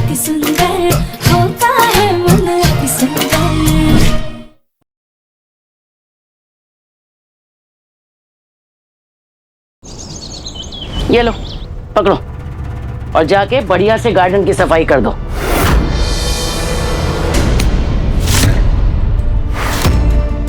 अति सुंदर होता है मन अति सुंदर। ये लो पकड़ो और जाके बढ़िया से गार्डन की सफाई कर दो।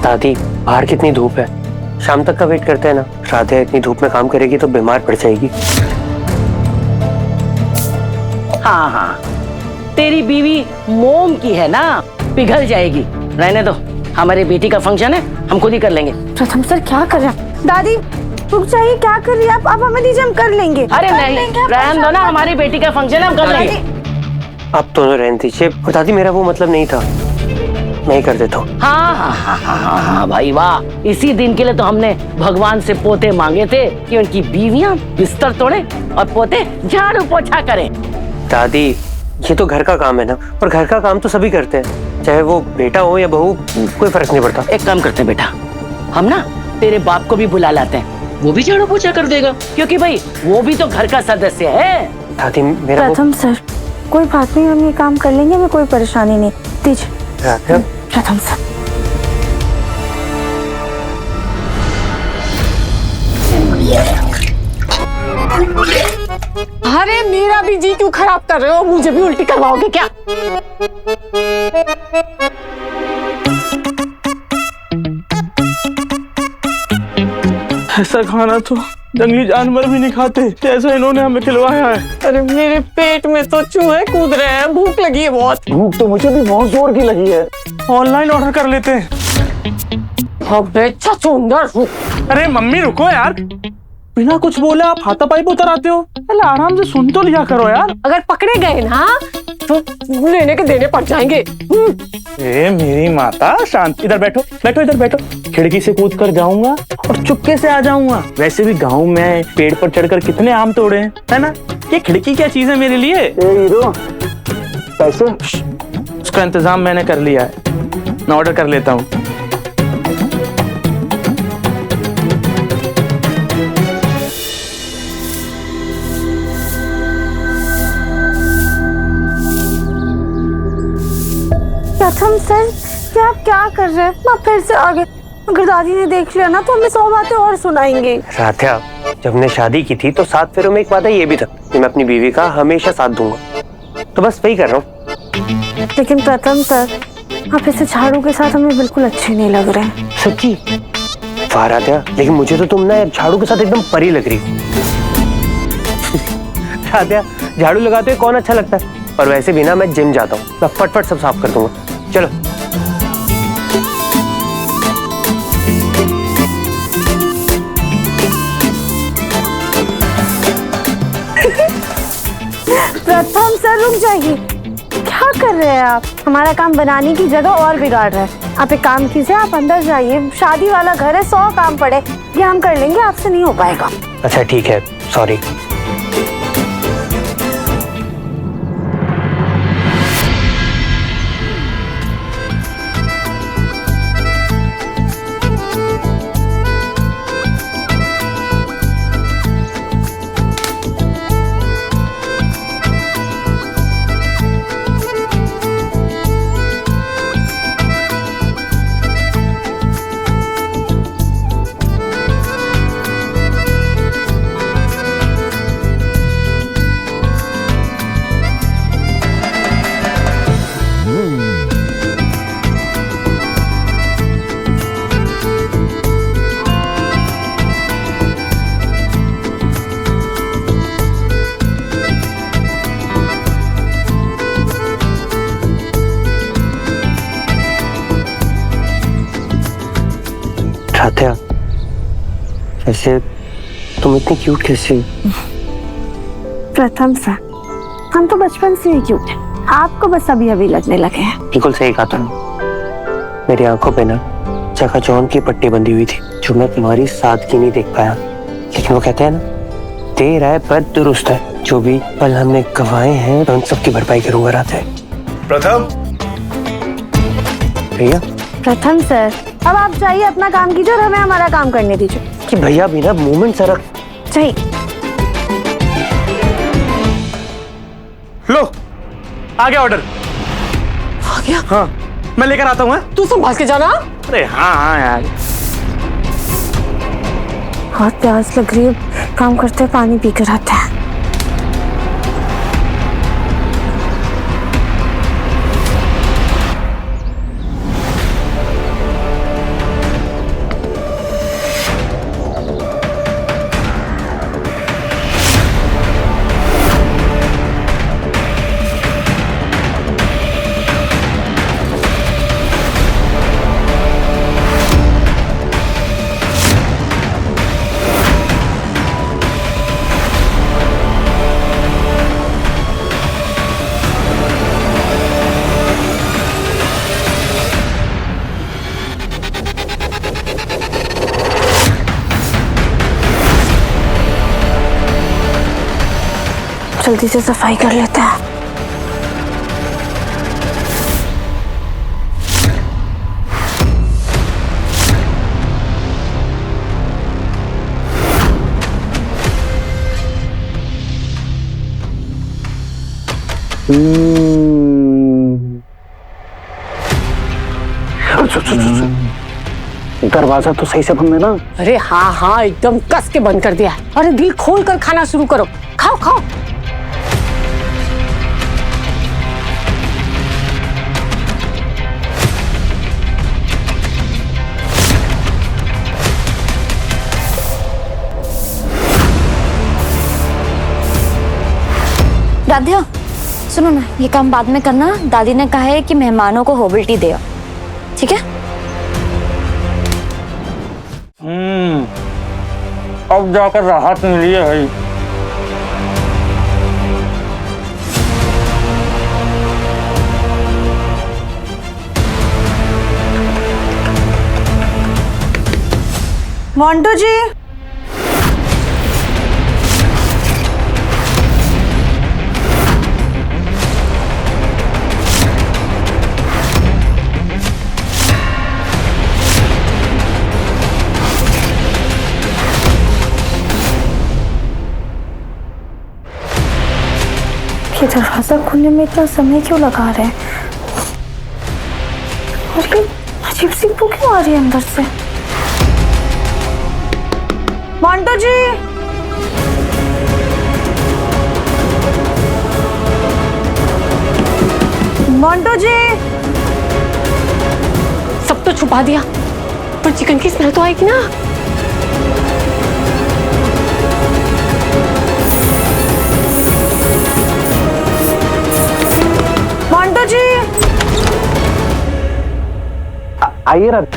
दादी बाहर कितनी धूप है, शाम तक का वेट करते हैं ना। राधिया इतनी धूप में काम करेगी तो बीमार पड़ जाएगी। हाँ हाँ, तेरी बीवी मोम की है ना, पिघल जाएगी। रहने दो, हमारी बेटी का फंक्शन है, हम खुद ही कर लेंगे। प्रथम सर क्या कर रहे हैं? दादी रुक जाइए, क्या कर रही है आप हमें दीजिए, हम कर लेंगे। अरे नहीं, रहने दो ना, हमारी बेटी का फंक्शन है, हम कर लेंगे। आप दोनों रहने दीजिए। दादी मेरा वो मतलब नहीं था, मैं ही कर देता हूँ। हाँ हाँ हाँ हाँ हाँ हाँ भाई वाह, इसी दिन के लिए तो हमने भगवान से पोते मांगे थे कि उनकी बीवियां बिस्तर तोड़े और पोते झाड़ू पोछा करें। दादी ये तो घर का काम है ना, और घर का काम तो सभी करते हैं, चाहे वो बेटा हो या बहू, कोई फर्क नहीं पड़ता। एक काम करते हैं बेटा, हम ना तेरे बाप को भी बुला लाते हैं, वो भी झाड़ू पोछा कर देगा, क्योंकि भाई वो भी तो घर का सदस्य है। दादी मेरा प्रथम सर कोई बात नहीं, हम ये काम कर लेंगे, हमें कोई परेशानी नहीं। दीजिए प्रथम सर। अरे मेरा भी जी क्यों खराब कर रहे हो, मुझे भी उल्टी करवाओगे क्या? ऐसा खाना तो जंगली जानवर भी नहीं खाते जैसा इन्होंने हमें खिलवाया है। अरे मेरे पेट में तो चूहे कूद रहे हैं, भूख लगी है बहुत। भूख तो मुझे भी बहुत जोर की लगी है, ऑनलाइन ऑर्डर कर लेते हैं। अबे छछूंदर। अरे मम्मी रुको यार, बिना कुछ बोले आप हाथापाई पे उतर आते हो। पहले आराम से सुन तो लिया करो यार। अगर पकड़े गए ना तो लेने के देने पड़ जाएंगे। ए मेरी माता शांत, इधर बैठो बैठो इधर बैठो। खिड़की से कूद कर जाऊंगा और चुपके से आ जाऊंगा। वैसे भी गांव में पेड़ पर चढ़कर कितने आम तोड़े हैं, है ना? ये खिड़की क्या चीज है मेरे लिए। हीरो पैसे, उसका इंतजाम मैंने कर लिया है, मैं ऑर्डर कर लेता हूँ। प्रथम सर ये आप क्या कर रहे हैं? आप फिर से आगे, अगर दादी ने देख लिया ना तो हमें 100 बातें और सुनाएंगे। राधिया जब हमने शादी की थी तो 7 फेरों में एक वादा ये भी था कि मैं अपनी बीवी का हमेशा साथ दूंगा, तो बस वही कर रहा हूँ। लेकिन प्रथम सर आप ऐसे झाड़ू के साथ हमें बिल्कुल अच्छे नहीं लग रहे हैं। सच्ची? वाह राधिया, लेकिन मुझे तो तुम ना झाड़ू के साथ एकदम परी लग रही। राधिया झाड़ू लगाते हुए कौन अच्छा लगता है, और वैसे भी ना मैं जिम जाता हूँ, मैं फटफट सब साफ कर दूंगा। चलो प्रथम सर रुक जाइए, क्या कर रहे हैं आप? हमारा काम बनाने की जगह और बिगाड़ रहे हैं। आप एक काम कीजिए, आप अंदर जाइए, शादी वाला घर है, 100 काम पड़े, ये हम कर लेंगे, आपसे नहीं हो पाएगा। अच्छा ठीक है, सॉरी। राधिया वैसे तुम इतनी क्यूट कैसे हो? प्रथम सर हम तो बचपन से ही क्यूट हैं, आपको बस अभी अभी लगने लगे हैं। बिल्कुल सही कहा तुमने, मेरी आंखों पे ना चकाचौंध की पट्टी बंधी हुई थी जो मैं तुम्हारी सादगी नहीं देख पाया, लेकिन वो कहते हैं ना देर है पर दुरुस्त है, जो भी पल हमने गंवाए हैं तो उन सबकी भरपाई करूंगा। राधिया प्रथम भैया। प्रथम सर अब आप जाइए, अपना काम कीजिए और हमें हमारा काम करने दीजिए। कि भैया भी ना मूवमेंट सरक चाहिए। लो आ गया ऑर्डर। आ गया? हाँ मैं लेकर आता हूँ। तू संभाल के जाना। अरे हाँ हाँ यार। बहुत प्यास लग रही है, काम करते हैं पानी पी कर आते हैं। जल्दी से सफाई कर लेते हैं। दरवाजा तो सही से बंद है ना? अरे हाँ हाँ एकदम कस के बंद कर दिया है। अरे दिल खोल कर खाना शुरू करो, खाओ खाओ। राधिया सुनो ना, ये काम बाद में करना। दादी ने कहा है कि मेहमानों को होबल टी दे, ठीक है? अब जाकर राहत मिली है भाई। मोंटू जी, ये दरवाजा खुलने में इतना समय क्यों लगा रहे हैं? और ये अजीब सी बू क्यों आ रही है अंदर से? मोंटू जी, मोंटू जी, सब तो छुपा दिया, पर चिकन की स्मेल तो आएगी ना। मोंटू जी, आइए रात।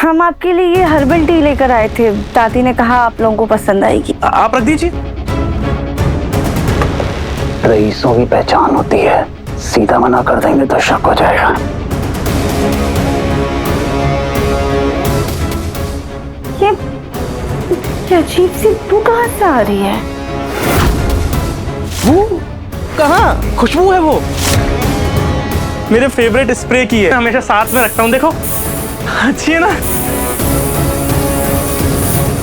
हम आपके लिए ये हर्बल टी लेकर आए थे। दादी ने कहा आप लोगों को पसंद आएगी। आप रख दीजिए। रईसों की पहचान होती है, सीधा मना कर देंगे तो शक हो जाएगा। ये अजीब सी बू कहाँ से आ रही है? वो कहाँ? खुशबू है वो। मेरे फेवरेट स्प्रे की है, हमेशा साथ में रखता हूँ। देखो अच्छी है ना?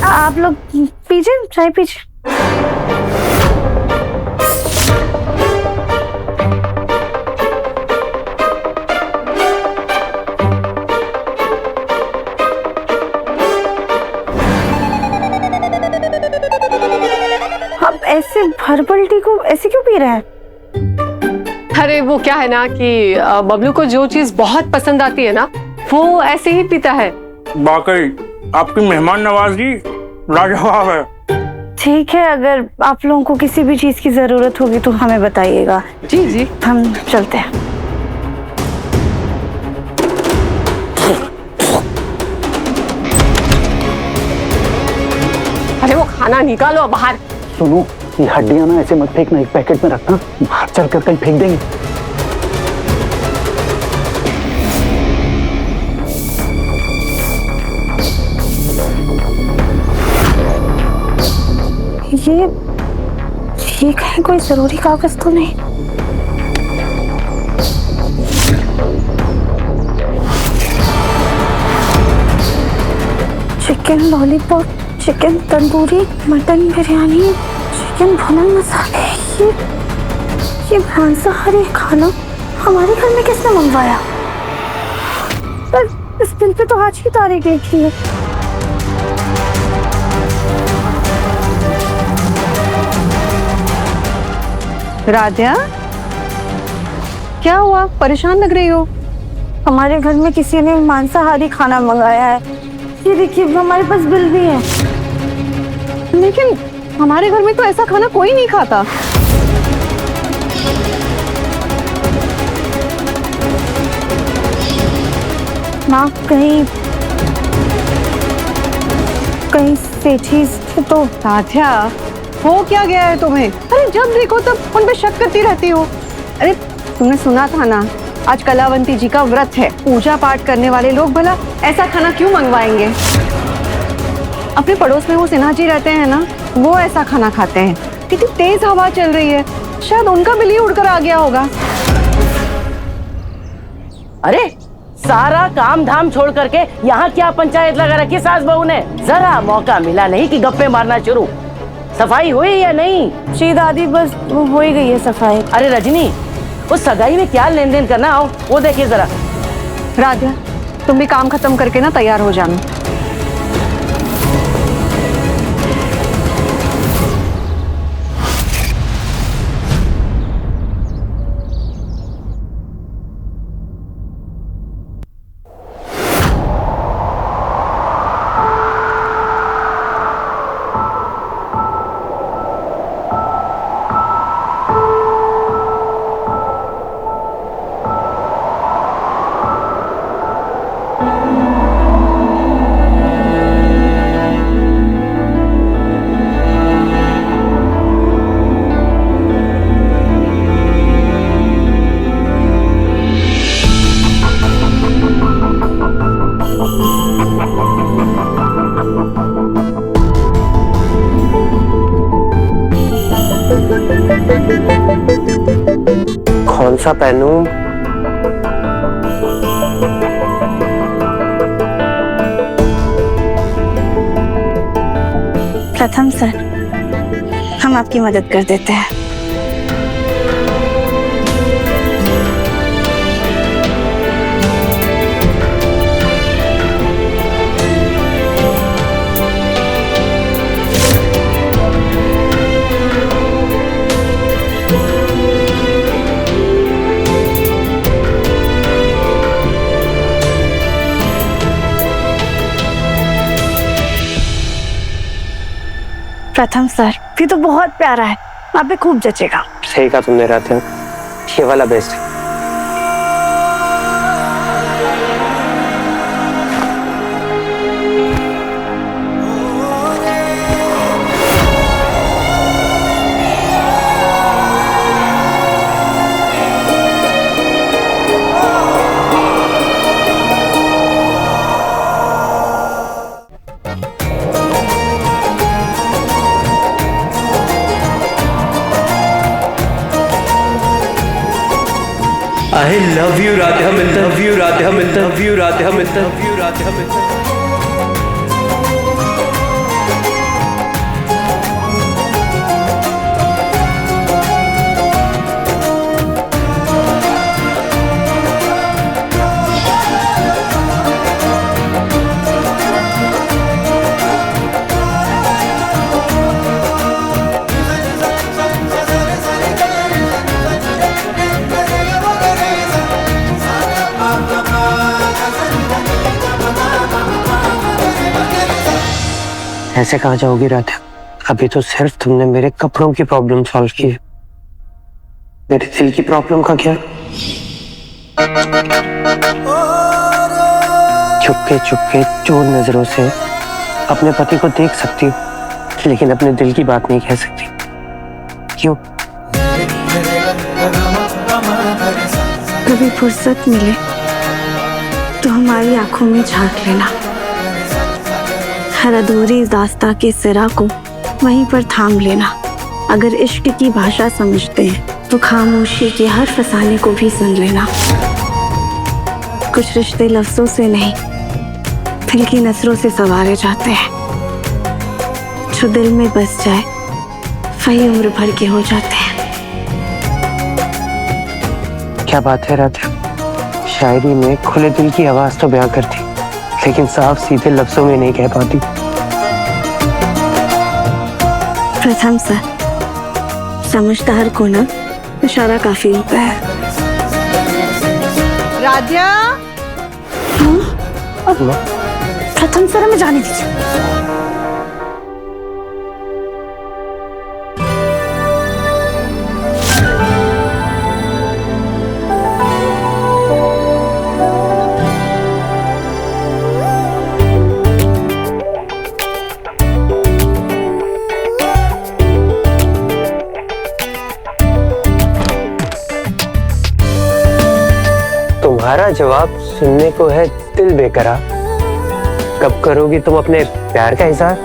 आप लोग पीजिए, चाय पीजिए। आप ऐसे हर्बल टी को ऐसे क्यों पी रहे हैं? अरे वो क्या है ना कि बबलू को जो चीज बहुत पसंद आती है ना, वो ऐसे ही पीता है। वाकई आपकी मेहमान नवाजी लाजवाब है। ठीक है, अगर आप लोगों को किसी भी चीज की जरूरत होगी तो हमें बताइएगा। जी जी, हम चलते हैं। अरे वो खाना निकालो बाहर। सुनो, ये हड्डियां ना ऐसे मत फेंकना, एक पैकेट में रखना, बाहर चलकर कहीं फेंक देंगे। ये कहीं कोई जरूरी कागज तो नहीं? Chicken lollipop, chicken tandoori, mutton biryani, chicken भुना मसाले, ये मांसाहारी खाना हमारे घर में किसने मंगवाया? पर इस बिल पे तो आज की तारीख लिखी है। राध्या, क्या हुआ? परेशान लग रही हो। हमारे घर में किसी ने मांसाहारी खाना मंगाया है। ये देखिए, हमारे पास बिल भी है। लेकिन हमारे घर में तो ऐसा खाना कोई नहीं खाता। माँ, कहीं सेठी से तो। राध्या, हो क्या गया है तुम्हें? अरे जब देखो तब उन पे शक करती रहती हो। अरे तुमने सुना था ना, आज कलावंती जी का व्रत है। पूजा पाठ करने वाले लोग भला ऐसा खाना क्यों मंगवाएंगे? अपने पड़ोस में वो सिन्हा जी रहते हैं ना, वो ऐसा खाना खाते हैं। कितनी तेज हवा चल रही है, शायद उनका बिल ही उड़कर आ गया होगा। अरे सारा काम धाम छोड़ करके यहाँ क्या पंचायत लगा रखी सास बहू ने? जरा मौका मिला नहीं कि गप्पे मारना शुरू। सफाई हुई या नहीं? जी दादी, बस हो ही गई है सफाई। अरे रजनी, उस सगाई में क्या लेन देन करना, आओ वो देखिए जरा। राध्या, तुम भी काम खत्म करके ना तैयार हो जाना। कौन सा पहनूं? प्रथम सर, हम आपकी मदद कर देते हैं। प्रथम सर, ये तो बहुत प्यारा है, आप पे खूब जचेगा। सही कहा तुमने राध्या, ये वाला बेस्ट है। I love you Radha Mita, love you Radha Mita, love you Radha Mita, love you Radha Mita. ऐसे कहाँ जाओगी राधा? अभी तो सिर्फ तुमने मेरे कपड़ों की प्रॉब्लम सॉल्व की है, मेरे दिल की प्रॉब्लम का क्या? चुपके चुपके चोर नजरों से अपने पति को देख सकती हो, लेकिन अपने दिल की बात नहीं कह सकती। क्यों? कभी फुर्सत मिले तो हमारी आंखों में झांक लेना। हर अधूरी दास्तां के सिरा को वहीं पर थाम लेना। अगर इश्क की भाषा समझते हैं तो खामोशी के हर फसाने को भी सुन लेना। कुछ रिश्ते लफ्जों से नहीं, दिल की नसरों से संवारे जाते हैं। जो दिल में बस जाए वही उम्र भर के हो जाते हैं। क्या बात है राधा, शायरी में खुले दिल की आवाज तो बयां करती, लेकिन साफ सीधे लफ्जों में नहीं कह पाती। प्रथम सर, समझदार को ना इशारा काफी होता है। राध्या, प्रथम सर हमें जाने दीजिए। तुम्हारा जवाब सुनने को है दिल बेकरार, कब करोगी तुम अपने प्यार का इजहार?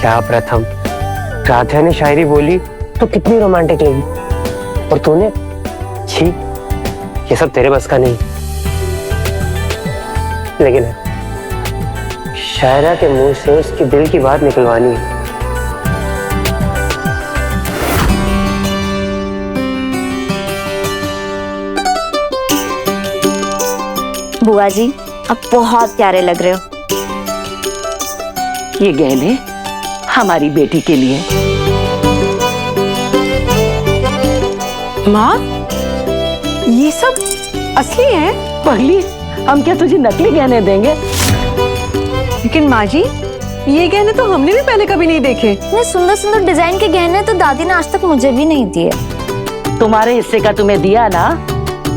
क्या प्रथम, राधा ने शायरी बोली तो कितनी रोमांटिक लगी, और तूने छी, ये सब तेरे बस का नहीं। लेकिन शायरा के मुंह से उसकी दिल की बात निकलवानी है। बुआ जी, आप बहुत प्यारे लग रहे हो। ये गहने हमारी बेटी के लिए। माँ, ये सब असली है? पगली, हम क्या तुझे नकली गहने देंगे? लेकिन माँ जी, ये गहने तो हमने भी पहले कभी नहीं देखे। इतने सुंदर सुंदर डिजाइन के गहने तो दादी ने आज तक मुझे भी नहीं दिए। तुम्हारे हिस्से का तुम्हें दिया ना,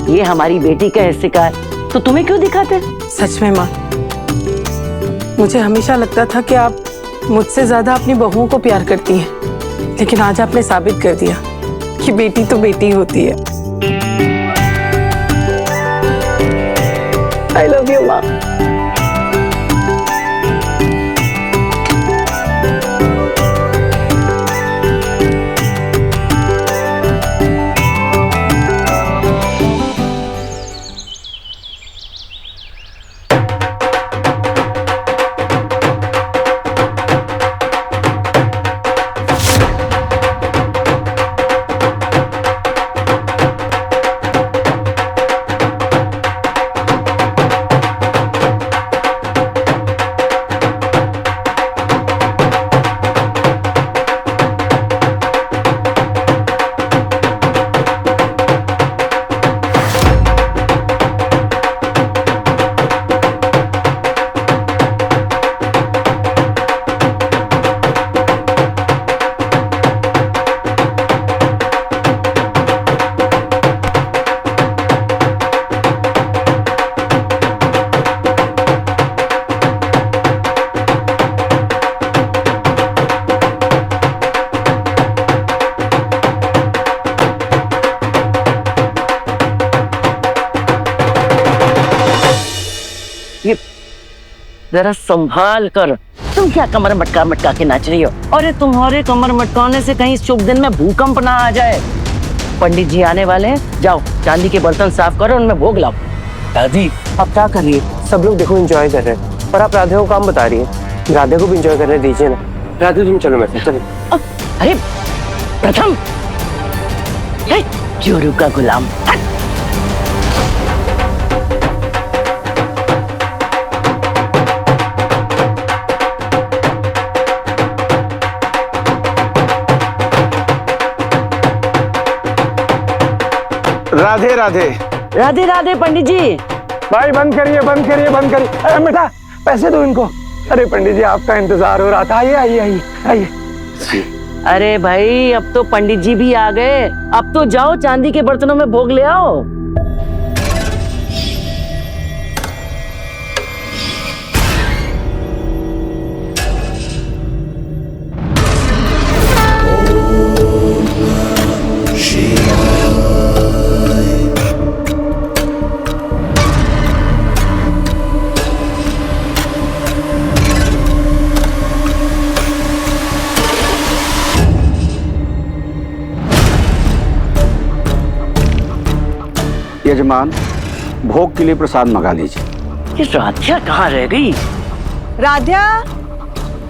ये हमारी बेटी का हिस्से का है, तो तुम्हें क्यों दिखाते? सच में माँ, मुझे हमेशा लगता था कि आप मुझसे ज्यादा अपनी बहुओं को प्यार करती हैं, लेकिन आज आपने साबित कर दिया कि बेटी तो बेटी होती है। आई लव यू माँ। जरा संभाल कर, तुम क्या कमर मटका मटका के नाच रही हो? अरे तुम्हारे कमर मटकाने से कहीं शुभ दिन में भूकंप ना आ जाए। पंडित जी आने वाले हैं, जाओ चांदी के बर्तन साफ करो, उनमें भोग लाओ। दादी, आप क्या कर रही है? सब लोग देखो एंजॉय कर रहे हैं, पर आप राधे को काम बता रही है। राधे को भी एंजॉय करने दीजिए ना। राधे तुम चलो, मैं चलो। अरे प्रथम, चोरू का गुलाम। राधे राधे। राधे राधे पंडित जी। भाई बंद करिए बंद करिए बंद करिए। अरे बेटा पैसे दो इनको। अरे पंडित जी आपका इंतजार हो रहा था, आइए आइए आइए आइए। अरे भाई अब तो पंडित जी भी आ गए, अब तो जाओ चांदी के बर्तनों में भोग ले आओ। यजमान, भोग के लिए प्रसाद मंगा लीजिए। ये राध्या कहाँ रह गई? राध्या,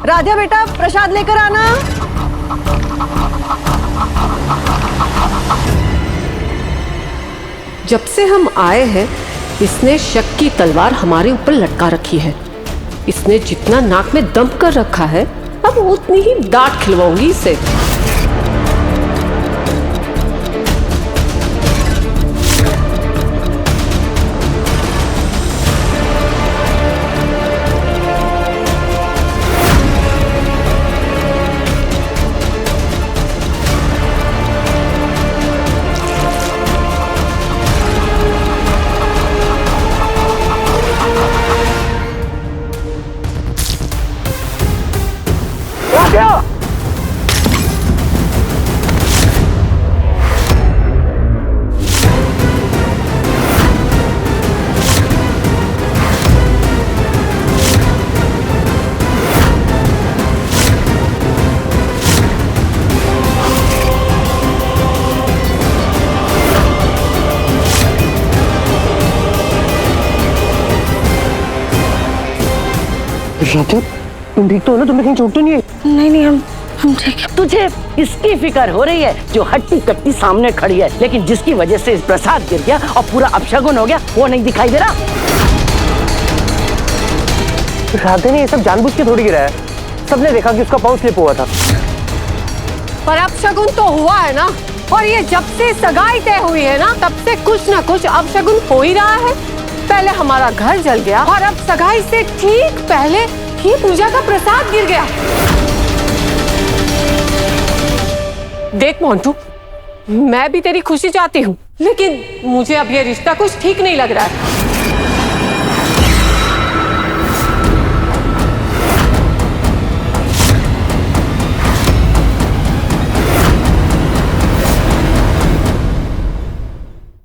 राधा बेटा प्रसाद लेकर आना। जब से हम आए हैं इसने शक की तलवार हमारे ऊपर लटका रखी है। इसने जितना नाक में दम कर रखा है अब उतनी ही डांट खिलवाऊंगी इसे। राधा, तुम ठीक तो हो ना? तुम्हें कहीं चोट तो नहीं है? नहीं नहीं, हम ठीक है। तुझे इसकी फिक्र हो रही है जो हट्टी कट्टी सामने खड़ी है, लेकिन जिसकी वजह से इस प्रसाद गिर गया और पूरा अपशगुन हो गया, वो नहीं दिखाई दे रहा। राधा ने ये सब जानबूझ के थोड़ी गिराया, सबने देखा कि उसका पाँव स्लिप हुआ था। पर अपशगुन तो हुआ है ना, और ये जब से सगाई तय हुई है ना तब से कुछ ना कुछ अपशगुन हो ही रहा है। पहले हमारा घर जल गया और अब सगाई से ठीक पहले ही पूजा का प्रसाद गिर गया। देख मोंटू, मैं भी तेरी खुशी चाहती हूँ, लेकिन मुझे अब ये रिश्ता कुछ ठीक नहीं लग रहा है।